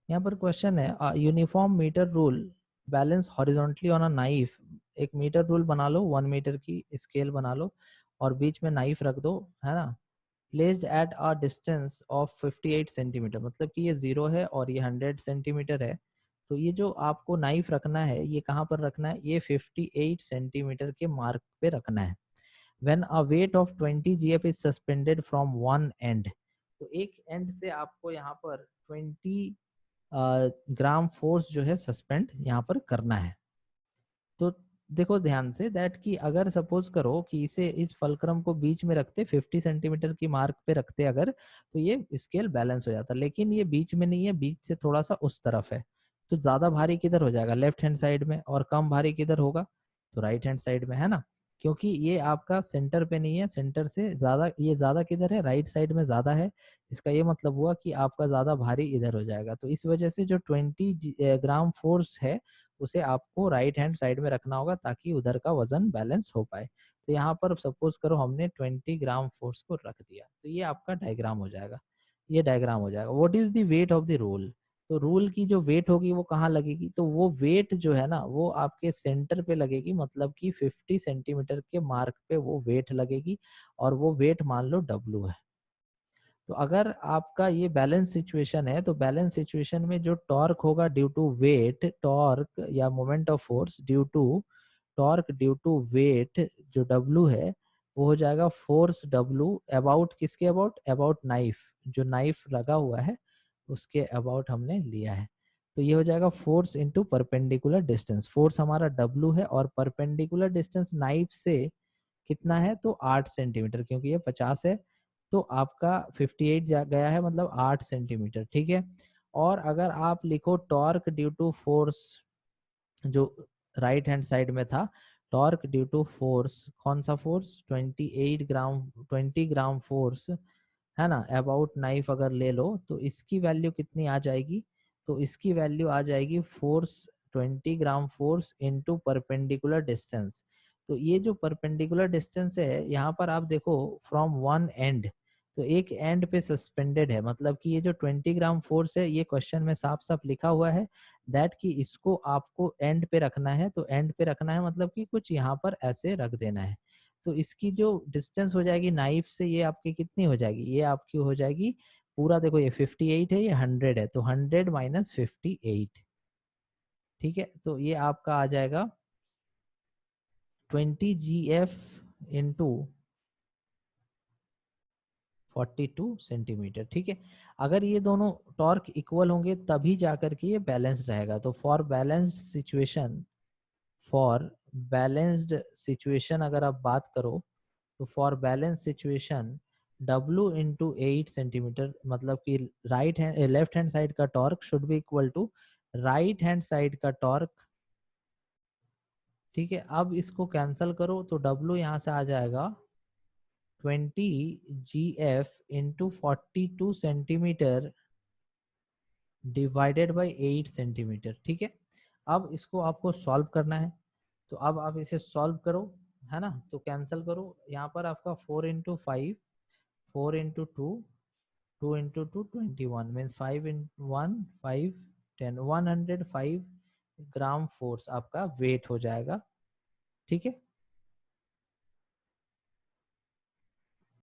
यहाँ पर क्वेश्चन है uniform metre rule balance horizontally on a knife. एक मीटर रूल बना लो, 1 मीटर की स्केल बना लो और बीच में नाइफ रख दो, है ना। Placed at a distance of 58 centimetre, मतलब कि ये 0 है और ये 100 सेंटीमीटर है। तो ये जो आपको नाइफ रखना है ये कहाँ पर रखना है, ये 58 सेंटीमीटर के मार्क पे रखना है। When a weight of 20 GF is suspended from one and, तो एक एंड से आपको यहाँ पर 20 ग्राम फोर्स जो है सस्पेंड यहाँ पर करना है। तो देखो ध्यान से दैट कि अगर सपोज करो कि इसे इस फलक्रम को बीच में रखते 50 सेंटीमीटर की मार्क पे रखते अगर, तो ये स्केल बैलेंस हो जाता, लेकिन ये बीच में नहीं है, बीच से थोड़ा सा उस तरफ है। तो ज्यादा भारी किधर हो जाएगा, लेफ्ट हैंड साइड में, और कम भारी किधर होगा, तो राइट हैंड साइड में, है ना। क्योंकि ये आपका सेंटर पे नहीं है, सेंटर से ज्यादा, ये ज्यादा किधर है, राइट साइड में ज्यादा है। इसका ये मतलब हुआ कि आपका ज्यादा भारी इधर हो जाएगा। तो इस वजह से जो 20 ग्राम फोर्स है उसे आपको राइट हैंड साइड में रखना होगा ताकि उधर का वजन बैलेंस हो पाए। तो यहाँ पर सपोज करो हमने 20 ग्राम फोर्स को रख दिया, तो ये आपका डायग्राम हो जाएगा, ये डायग्राम हो जाएगा। What is the weight of the rule, तो रूल की जो वेट होगी वो कहाँ लगेगी, तो वो वेट जो है ना वो आपके सेंटर पे लगेगी, मतलब कि 50 सेंटीमीटर के मार्क पे वो वेट लगेगी, और वो वेट मान लो W है। तो अगर आपका ये बैलेंस सिचुएशन है, तो बैलेंस सिचुएशन में जो टॉर्क होगा ड्यू टू वेट, टॉर्क या moment of force due to, torque due to weight जो W है, वो हो जाएगा फोर्स W अबाउट किसके अबाउट, अबाउट नाइफ, जो नाइफ लगा हुआ है उसके अबाउट हमने लिया है। तो ये हो जाएगा force into perpendicular distance, force हमारा W है और परपेंडिकुलर डिस्टेंस नाइफ से कितना है, तो 8 सेंटीमीटर, क्योंकि ये 50 है, तो आपका 58 जा गया है, मतलब 8 सेंटीमीटर, ठीक है। और अगर आप लिखो टॉर्क ड्यू टू फोर्स, जो राइट हैंड साइड में था, टॉर्क ड्यू टू फोर्स, कौन सा फोर्स, 28 ग्राम, 20 ग्राम फोर्स, है ना, अबाउट नाइफ अगर ले लो, तो इसकी वैल्यू कितनी आ जाएगी, तो इसकी वैल्यू आ जाएगी force, 20 gram force into perpendicular distance. तो ये जो परपेंडिकुलर डिस्टेंस है यहाँ पर आप देखो फ्रॉम वन एंड, तो एक एंड पे सस्पेंडेड है, मतलब कि ये जो 20 ग्राम फोर्स है ये क्वेश्चन में साफ साफ लिखा हुआ है दैट कि इसको आपको एंड पे रखना है। तो एंड पे रखना है मतलब कि कुछ यहाँ पर ऐसे रख देना है। तो इसकी जो डिस्टेंस हो जाएगी नाइफ से, ये आपकी कितनी हो जाएगी, ये आपकी हो जाएगी पूरा, देखो ये 58 है, ये 100 है, तो 100 माइनस 58, ठीक है। तो ये आपका आ जाएगा 20 GF इंटू 42 सेंटीमीटर, ठीक है। अगर ये दोनों टॉर्क इक्वल होंगे तभी जाकर के ये बैलेंस रहेगा। तो for balanced situation, for balanced situation अगर आप बात करो, तो for balance situation W into 8 centimetre, मतलब कि right hand left hand side का torque should be equal to right hand side का टॉर्क, ठीक है। अब इसको कैंसिल करो तो W यहाँ से आ जाएगा 20 GF into 42 centimetre divided by 8 centimetre, ठीक है। अब इसको आपको सॉल्व करना है, तो अब आप इसे सॉल्व करो, है ना। तो कैंसिल करो, यहाँ पर आपका 4 इंटू 5, 4 इंटू 2, 2 इंटू 2 21, मीन्स 5 इन 1 5 10, 105 ग्राम फोर्स आपका वेट हो जाएगा, ठीक है।